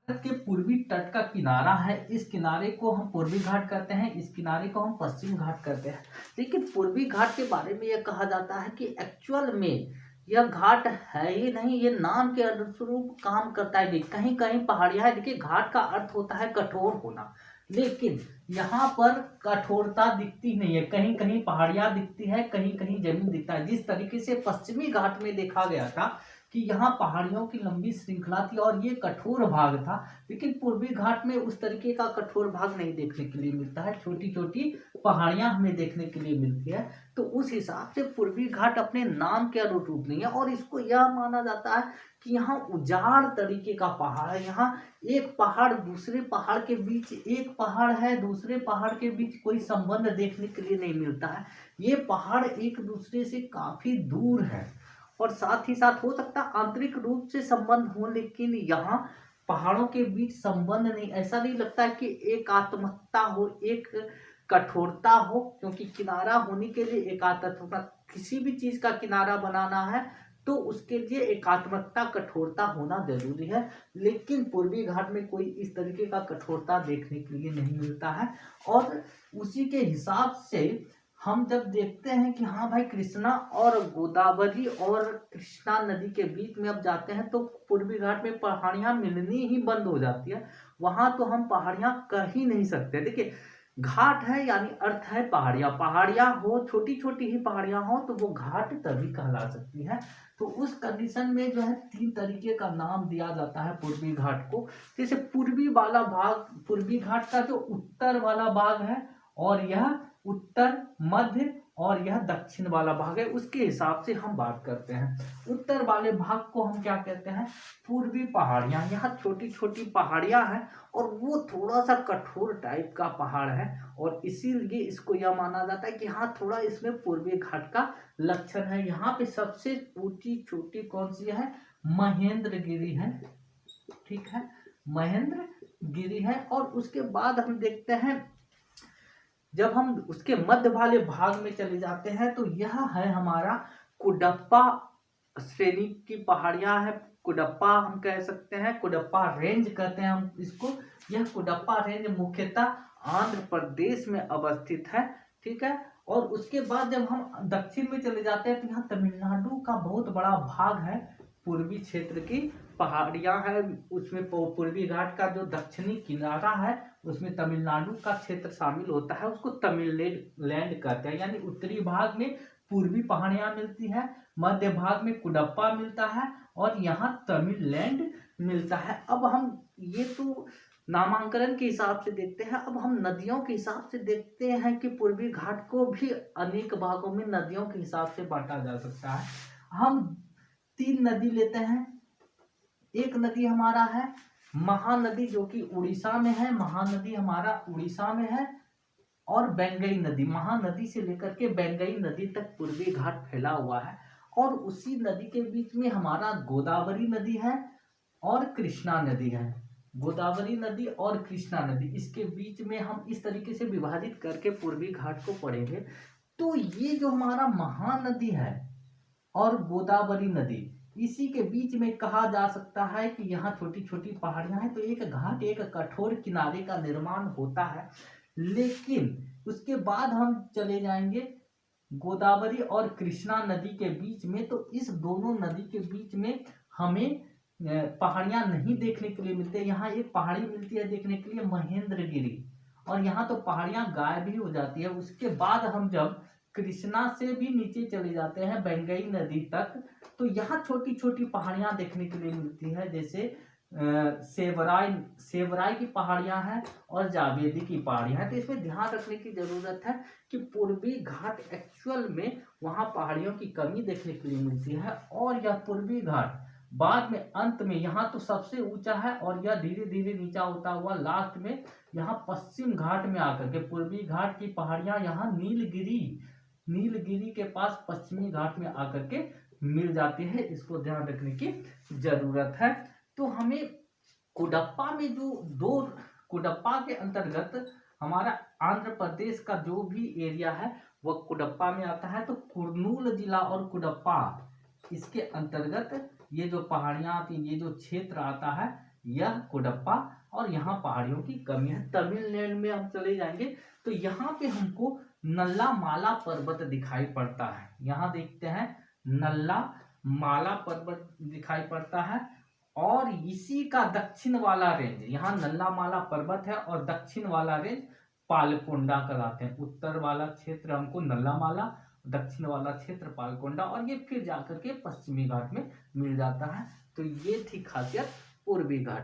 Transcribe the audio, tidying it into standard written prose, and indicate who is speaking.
Speaker 1: भारत के पूर्वी तट का किनारा है, इस किनारे को हम पूर्वी घाट कहते हैं, इस किनारे को हम पश्चिम घाट कहते हैं। लेकिन पूर्वी घाट के बारे में यह कहा जाता है कि एक्चुअल में यह घाट है ही नहीं, ये नाम के अनुरूप काम करता है। कहीं कहीं पहाड़ियां है, देखिए घाट का अर्थ होता है कठोर होना, लेकिन यहाँ पर कठोरता दिखती नहीं है। कहीं कहीं पहाड़ियां दिखती है, कहीं कहीं जमीन दिखता है। जिस तरीके से पश्चिमी घाट में देखा गया था कि यहाँ पहाड़ियों की लंबी श्रृंखला थी और ये कठोर भाग था, लेकिन पूर्वी घाट में उस तरीके का कठोर भाग नहीं देखने के लिए मिलता है, छोटी छोटी पहाड़ियां हमें देखने के लिए मिलती है। तो उस हिसाब से पूर्वी घाट अपने नाम के अनुरूप नहीं है, और इसको यह माना जाता है कि यहाँ उजाड़ तरीके का पहाड़ है। यहाँ एक पहाड़ दूसरे पहाड़ के बीच, एक पहाड़ है दूसरे पहाड़ के बीच कोई संबंध देखने के लिए नहीं मिलता है। ये पहाड़ एक दूसरे से काफी दूर है, और साथ ही साथ हो सकता है आंतरिक रूप से संबंध हो, लेकिन यहाँ पहाड़ों के बीच संबंध नहीं। ऐसा नहीं लगता है कि एकात्मकता हो, एक कठोरता हो, क्योंकि किनारा होने के लिए एकात्मकता, किसी भी चीज का किनारा बनाना है तो उसके लिए एकात्मकता, कठोरता होना जरूरी है। लेकिन पूर्वी घाट में कोई इस तरीके का कठोरता देखने के लिए नहीं मिलता है। और उसी के हिसाब से हम जब देखते हैं कि हाँ भाई, कृष्णा और गोदावरी और कृष्णा नदी के बीच में अब जाते हैं तो पूर्वी घाट में पहाड़ियां मिलनी ही बंद हो जाती है। वहां तो हम पहाड़ियां कह ही नहीं सकते। देखिए घाट है यानी अर्थ है पहाड़ियां, पहाड़ियां हो, छोटी छोटी ही पहाड़ियां हो तो वो घाट तभी कहला सकती है। तो उस कंडीशन में जो है 3 तरीके का नाम दिया जाता है पूर्वी घाट को। जैसे पूर्वी वाला भाग, पूर्वी घाट का जो उत्तर वाला भाग है, और यह उत्तर, मध्य और यह दक्षिण वाला भाग है, उसके हिसाब से हम बात करते हैं। उत्तर वाले भाग को हम क्या कहते हैं? पूर्वी पहाड़ियां। यहाँ छोटी छोटी पहाड़ियां हैं और वो थोड़ा सा कठोर टाइप का पहाड़ है, और इसीलिए इसको यह माना जाता है कि हाँ थोड़ा इसमें पूर्वी घाट का लक्षण है। यहाँ पे सबसे ऊंची चोटी कौन सी है? महेंद्रगिरी है, ठीक है, महेंद्रगिरी है। और उसके बाद हम देखते हैं, जब हम उसके मध्य वाले भाग में चले जाते हैं तो यह है हमारा कुडप्पा श्रेणी की पहाड़ियां है। कुडप्पा हम कह सकते हैं, कुडप्पा रेंज कहते हैं हम इसको। यह कुडप्पा रेंज मुख्यतः आंध्र प्रदेश में अवस्थित है, ठीक है। और उसके बाद जब हम दक्षिण में चले जाते हैं तो यहाँ तमिलनाडु का बहुत बड़ा भाग है, पूर्वी क्षेत्र की पहाड़ियां है। उसमें पूर्वी घाट का जो दक्षिणी किनारा है उसमें तमिलनाडु का क्षेत्र शामिल होता है, उसको तमिललैंड कहते हैं। यानी उत्तरी भाग में पूर्वी पहाड़ियां मिलती है, मध्य भाग में कुडप्पा मिलता है, और यहाँ तमिललैंड मिलता है। अब हम ये तो नामांकन के हिसाब से देखते हैं, अब हम नदियों के हिसाब से देखते हैं कि पूर्वी घाट को भी अनेक भागों में नदियों के हिसाब से बांटा जा सकता है। हम 3 नदी लेते हैं। एक नदी हमारा है महानदी, जो कि उड़ीसा में है, महानदी हमारा उड़ीसा में है। और बेंगई नदी, महानदी से लेकर के बेंगई नदी तक पूर्वी घाट फैला हुआ है। और उसी नदी के बीच में हमारा गोदावरी नदी है और कृष्णा नदी है। गोदावरी नदी और कृष्णा नदी, इसके बीच में हम इस तरीके से विभाजित करके पूर्वी घाट को पढ़ेंगे। तो ये जो हमारा महानदी है और गोदावरी नदी, इसी के बीच में कहा जा सकता है कि यहाँ छोटी छोटी पहाड़ियां हैं, तो एक घाट, एक कठोर किनारे का निर्माण होता है। लेकिन उसके बाद हम चले जाएंगे गोदावरी और कृष्णा नदी के बीच में, तो इस दोनों नदी के बीच में हमें पहाड़ियां नहीं देखने के लिए मिलती है। यहाँ एक पहाड़ी मिलती है देखने के लिए, महेंद्रगिरी, और यहाँ तो पहाड़ियां गायब ही हो जाती है। उसके बाद हम जब कृष्णा से भी नीचे चले जाते हैं बेंगई नदी तक, तो यहाँ छोटी छोटी पहाड़ियां देखने के लिए मिलती है, जैसे सेवराई की पहाड़ियां हैं और जावेदी की पहाड़ियां हैं। तो इसमें ध्यान रखने की जरूरत है कि पूर्वी घाट एक्चुअल में वहां पहाड़ियों की कमी देखने के लिए मिलती है, और यह पूर्वी घाट बाद में अंत में यहाँ तो सबसे ऊंचा है, और यह धीरे धीरे नीचा होता हुआ लास्ट में यहाँ पश्चिम घाट में आकर के पूर्वी घाट की पहाड़ियां यहाँ नीलगिरी के पास पश्चिमी घाट में आकर के मिल जाती है। इसको ध्यान रखने की जरूरत है। तो हमें कुडप्पा में जो दो, कुडप्पा के अंतर्गत हमारा आंध्र प्रदेश का जो भी एरिया है वह कुडप्पा में आता है। तो कुर्नूल जिला और कुडप्पा, इसके अंतर्गत ये जो पहाड़ियां आती, ये जो क्षेत्र आता है, यह कुडप्पा और यहाँ पहाड़ियों की कमी है। तमिलनाडु में हम चले जाएंगे तो यहाँ पे हमको नल्ला माला पर्वत दिखाई पड़ता है। यहाँ देखते हैं नल्ला माला पर्वत दिखाई पड़ता है और इसी का दक्षिण वाला रेंज, यहाँ नल्ला माला पर्वत है और दक्षिण वाला रेंज पालकोंडा कहलाते हैं। उत्तर वाला क्षेत्र हमको नल्ला माला, दक्षिण वाला क्षेत्र पालकोंडा, और ये फिर जाकर के पश्चिमी घाट में मिल जाता है। तो ये थी खासियत पूर्वी घाट।